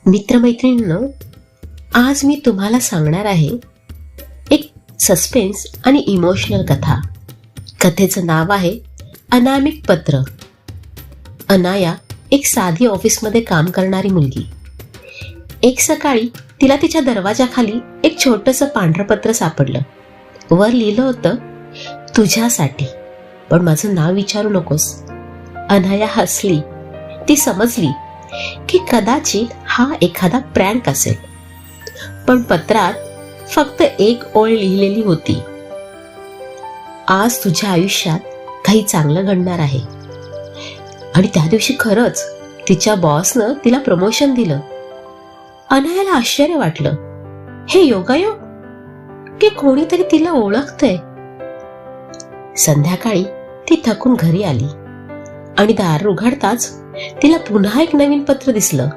मित्रमैत्रिणींनो, आज मी तुम्हाला सांगणार आहे एक सस्पेन्स आणि इमोशनल कथा. कथेचं नाव आहे अनामिक पत्र. अनाया एक साधी ऑफिसमध्ये काम करणारी मुलगी. एक सकाळी तिला तिच्या दरवाजाखाली एक छोटंसं पांढरं पत्र सापडलं. वर लिहिलं होतं, तुझ्यासाठी, पण माझं नाव विचारू नकोस. अनाया हसली. ती समजली की कदाचित हा एखादा प्रँक असेल. पण पत्रात फक्त एक ओळ लिहिलेली होती, आज तुझ्या आयुष्यात काही चांगलं घडणार आहे. आणि त्या दिवशी खरंच तिच्या बॉसनं तिला प्रमोशन दिलं. अनायाला आश्चर्य वाटलं, हे योगायोग की कोणीतरी तिला ओळखतंय. संध्याकाळी ती थकून घरी आली आणि दार उघडताच तिला पुन्हा एक नवीन पत्र दिसलं.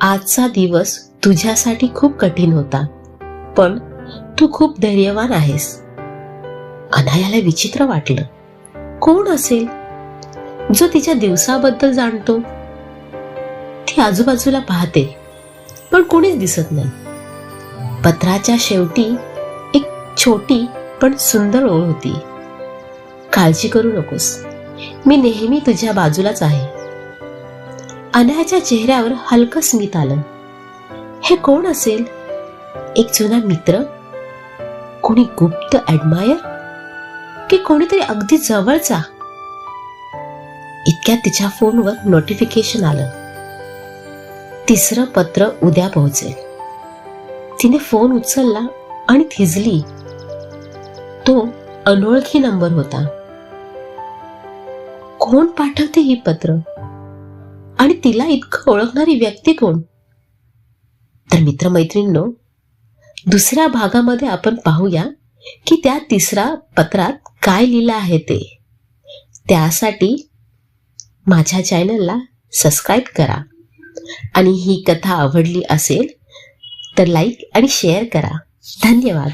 आजचा दिवस तुझ्यासाठी खूप कठीण होता, पण तू खूप धैर्यवान आहेस. अनायाला विचित्र वाटलं, कोण असेल जो तिच्या दिवसाबद्दल जाणतो. ती आजूबाजूला पाहते, पण कोणीच दिसत नाही. पत्राच्या शेवटी एक छोटी पण सुंदर ओळ होती, काळजी करू नकोस, मी नेहमी तुझ्या बाजूलाच आहे. अनायाच्या चेहऱ्यावर हलकं स्मित आलं. हे कोण असेल? एक जुना मित्र, कोणी गुप्त ऍडमायर, की कोणीतरी अगदी जवळचा? इतक्यात तिच्या फोनवर नोटिफिकेशन आलं, तिसरं पत्र उद्या पोहोचेल. तिने फोन उचलला आणि थिजली. तो अनोळखी नंबर होता. कोण पाठवते ही पत्र आणि तिला इतकं ओळखणारी व्यक्ती कोण? तर मित्रमैत्रिणींनो, दुसऱ्या भागामध्ये आपण पाहूया की त्या तिसऱ्या पत्रात काय लिहिलं आहे ते. त्यासाठी माझ्या चॅनलला सबस्क्राईब करा आणि ही कथा आवडली असेल तर लाईक आणि शेअर करा. धन्यवाद.